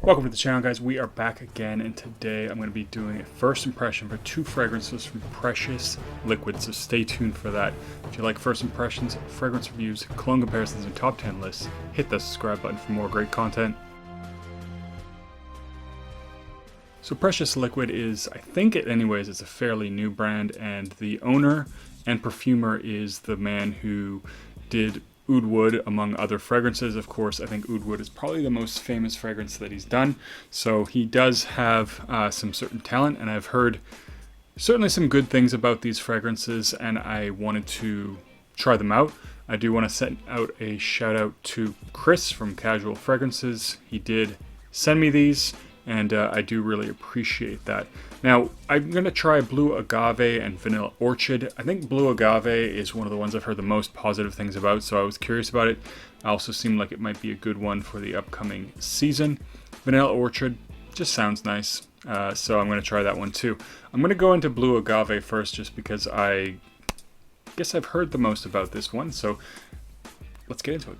Welcome to the channel, guys. We are back again, and today I'm going to be doing a first impression for two fragrances from Precious Liquid, so stay tuned for that. If you like first impressions, fragrance reviews, cologne comparisons, and top 10 lists, hit the subscribe button for more great content. So Precious Liquid is, I think anyways, it's a fairly new brand, and the owner and perfumer is the man who did Oud Wood, among other fragrances. Of course, I think Oud Wood is probably the most famous fragrance that he's done. So he does have some certain talent, and I've heard certainly some good things about these fragrances, and I wanted to try them out. I do want to send out a shout out to Chris from Casual Fragrances. He did send me these, and I do really appreciate that. Now, I'm going to try Blue Agave and Vanilla Orchid. I think Blue Agave is one of the ones I've heard the most positive things about, so I was curious about it. It also seemed like it might be a good one for the upcoming season. Vanilla Orchid just sounds nice, so I'm going to try that one too. I'm going to go into Blue Agave first just because I guess I've heard the most about this one, so let's get into it.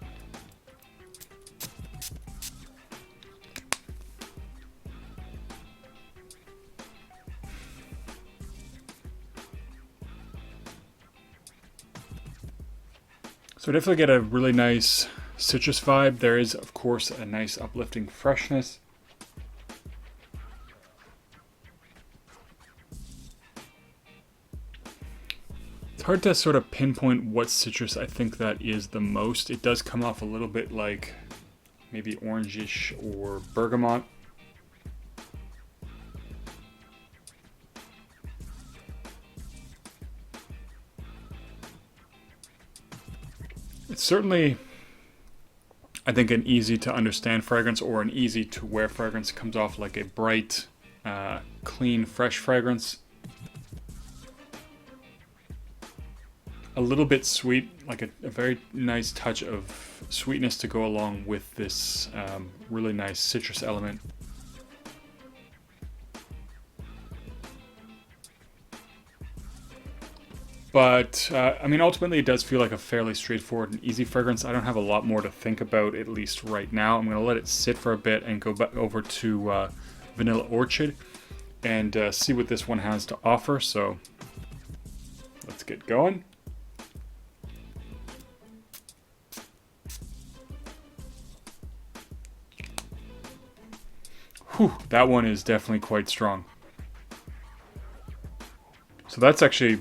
So I definitely get a really nice citrus vibe. There is, of course, a nice uplifting freshness. It's hard to sort of pinpoint what citrus I think that is the most. It does come off a little bit like maybe orangish or bergamot. It's certainly, I think, an easy to understand fragrance or an easy to wear fragrance. It comes off like a bright, clean, fresh fragrance. A little bit sweet, like a very nice touch of sweetness to go along with this really nice citrus element. But, I mean, ultimately it does feel like a fairly straightforward and easy fragrance. I don't have a lot more to think about, at least right now. I'm going to let it sit for a bit and go back over to Vanilla Orchid and see what this one has to offer. So, let's get going. Whew, that one is definitely quite strong. So that's actually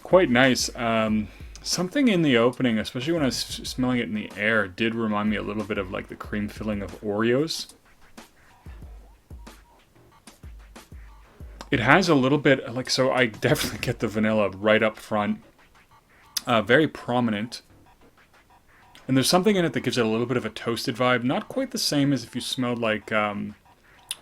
quite nice. Something in the opening, especially when I was smelling it in the air, did remind me a little bit of like the cream filling of Oreos. It has a little bit, like, so I definitely get the vanilla right up front. Very prominent. And there's something in it that gives it a little bit of a toasted vibe. Not quite the same as if you smelled like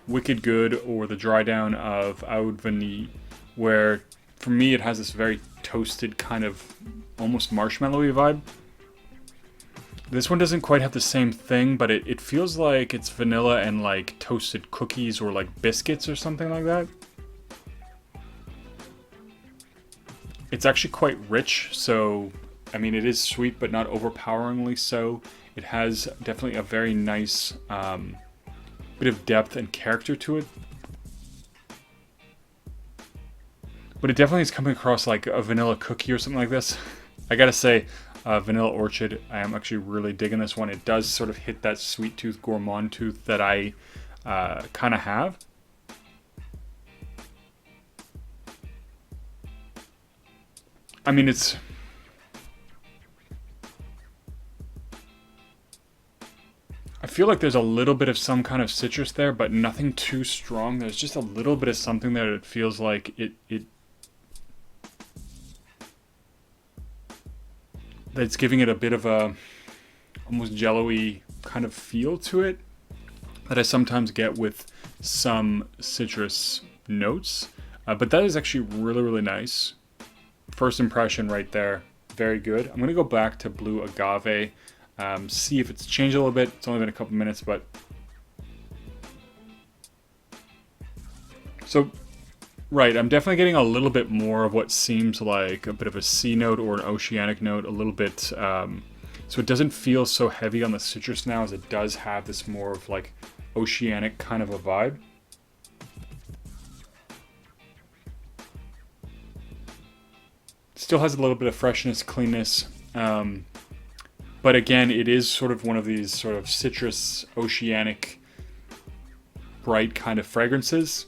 Wicked Good or the dry down of Oud Vanille, where for me it has this very toasted kind of almost marshmallowy vibe. This one doesn't quite have the same thing, but it feels like it's vanilla and like toasted cookies or like biscuits or something like that. It's actually quite rich, so I mean it is sweet but not overpoweringly so. It has definitely a very nice bit of depth and character to it. But it definitely is coming across like a vanilla cookie or something like this. I gotta say, Vanilla Orchid, I am actually really digging this one. It does sort of hit that sweet tooth, gourmand tooth that I kind of have. I mean, I feel like there's a little bit of some kind of citrus there, but nothing too strong. There's just a little bit of something there that feels like that's giving it a bit of a almost jello-y kind of feel to it that I sometimes get with some citrus notes. But that is actually really, really nice. First impression right there, very good. I'm going to go back to Blue Agave, see if it's changed a little bit. It's only been a couple minutes, but so right, I'm definitely getting a little bit more of what seems like a bit of a sea note or an oceanic note, a little bit So it doesn't feel so heavy on the citrus now, as it does have this more of like oceanic kind of a vibe. Still has a little bit of freshness, cleanness, but again, it is sort of one of these sort of citrus, oceanic, bright kind of fragrances.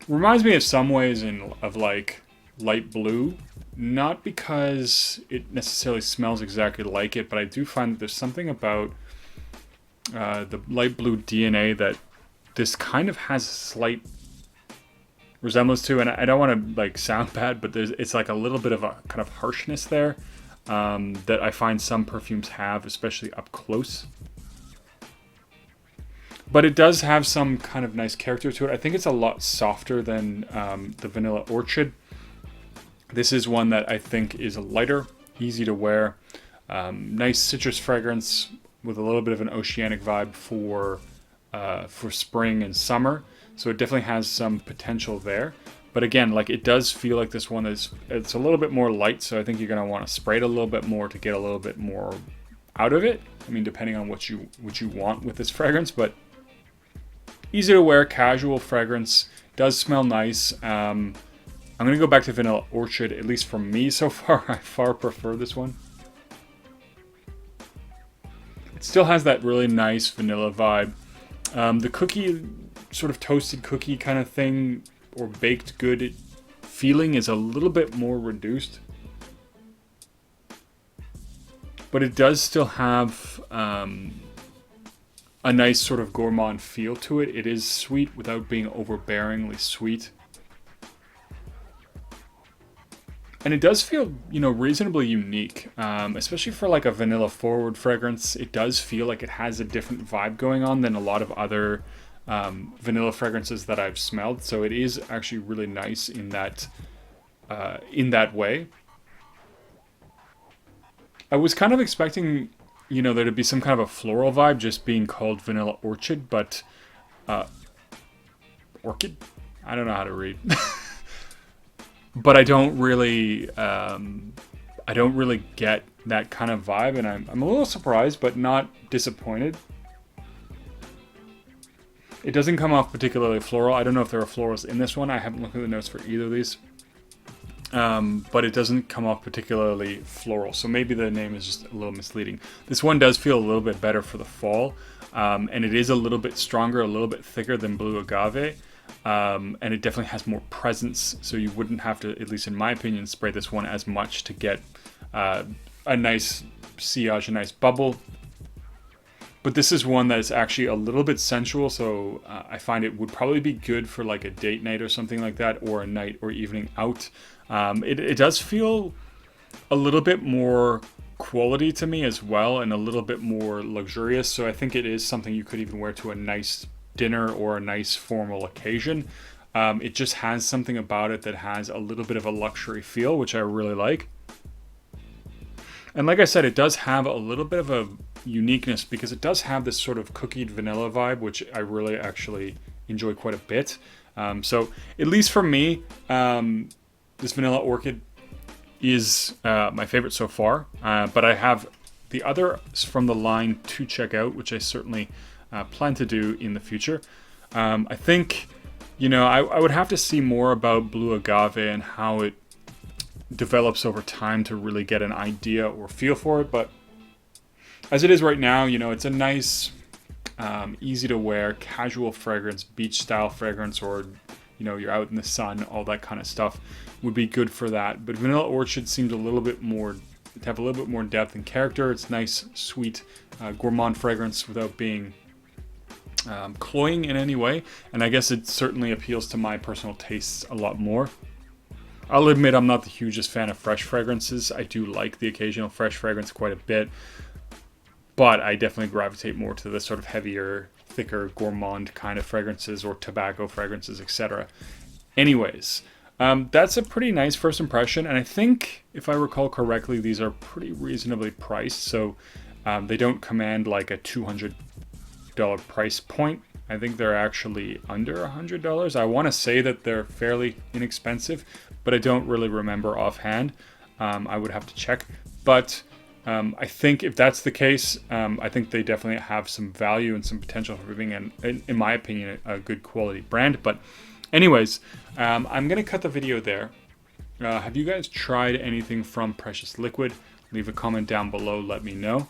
Reminds me in some ways of like light blue, not because it necessarily smells exactly like it, but I do find that there's something about the light blue DNA that this kind of has a slight resemblance to, and I don't want to like sound bad, but it's like a little bit of a kind of harshness there that I find some perfumes have, especially up close. But it does have some kind of nice character to it. I think it's a lot softer than the Vanilla Orchid. This is one that I think is lighter, easy to wear, nice citrus fragrance with a little bit of an oceanic vibe for spring and summer. So it definitely has some potential there. But again, like it does feel like this one it's a little bit more light, so I think you're gonna want to spray it a little bit more to get a little bit more out of it. I mean, depending on what you want with this fragrance, but easy to wear, casual fragrance, does smell nice. I'm gonna go back to Vanilla Orchid, at least for me so far. I far prefer this one. It still has that really nice vanilla vibe. The cookie, sort of toasted cookie kind of thing, or baked good feeling is a little bit more reduced. But it does still have a nice sort of gourmand feel to it. It is sweet without being overbearingly sweet. And it does feel, reasonably unique, especially for like a vanilla forward fragrance. It does feel like it has a different vibe going on than a lot of other vanilla fragrances that I've smelled. So it is actually really nice in that way. I was kind of expecting, there to be some kind of a floral vibe, just being called Vanilla Orchid, but Orchid? I don't know how to read. But I don't really get that kind of vibe, and I'm a little surprised, but not disappointed. It doesn't come off particularly floral. I don't know if there are florals in this one. I haven't looked at the notes for either of these. But it doesn't come off particularly floral, so maybe the name is just a little misleading. This one does feel a little bit better for the fall, and it is a little bit stronger, a little bit thicker than Blue Agave. And it definitely has more presence, so you wouldn't have to, at least in my opinion, spray this one as much to get a nice sillage, a nice bubble. But this is one that is actually a little bit sensual, so I find it would probably be good for like a date night or something like that, or a night or evening out. It does feel a little bit more quality to me as well, and a little bit more luxurious, so I think it is something you could even wear to a nice dinner or a nice formal occasion. It just has something about it that has a little bit of a luxury feel, which I really like. And like I said, it does have a little bit of a uniqueness because it does have this sort of cookied vanilla vibe, which I really actually enjoy quite a bit. So at least for me, this Vanilla Orchid is my favorite so far. But I have the others from the line to check out, which I certainly plan to do in the future. I think, I would have to see more about Blue Agave and how it develops over time to really get an idea or feel for it. But as it is right now, it's a nice, easy to wear, casual fragrance, beach style fragrance, or, you're out in the sun, all that kind of stuff would be good for that. But Vanilla Orchid seems to have a little bit more depth and character. It's nice, sweet, gourmand fragrance without being cloying in any way, and I guess it certainly appeals to my personal tastes a lot more. I'll admit I'm not the hugest fan of fresh fragrances. I do like the occasional fresh fragrance quite a bit, but I definitely gravitate more to the sort of heavier, thicker, gourmand kind of fragrances, or tobacco fragrances, etc. Anyways, that's a pretty nice first impression, and I think, if I recall correctly, these are pretty reasonably priced, so they don't command like a $200 price point. I think they're actually under $100. I want to say that they're fairly inexpensive, but I don't really remember offhand. I would have to check. But I think if that's the case, I think they definitely have some value and some potential for being, in my opinion, a good quality brand. But anyways, I'm going to cut the video there. Have you guys tried anything from Precious Liquid? Leave a comment down below, let me know.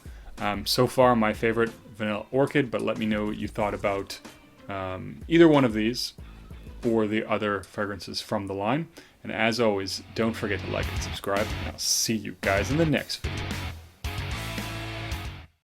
So far, my favorite, Vanilla Orchid, but let me know what you thought about either one of these or the other fragrances from the line. And as always, don't forget to like and subscribe, and I'll see you guys in the next video.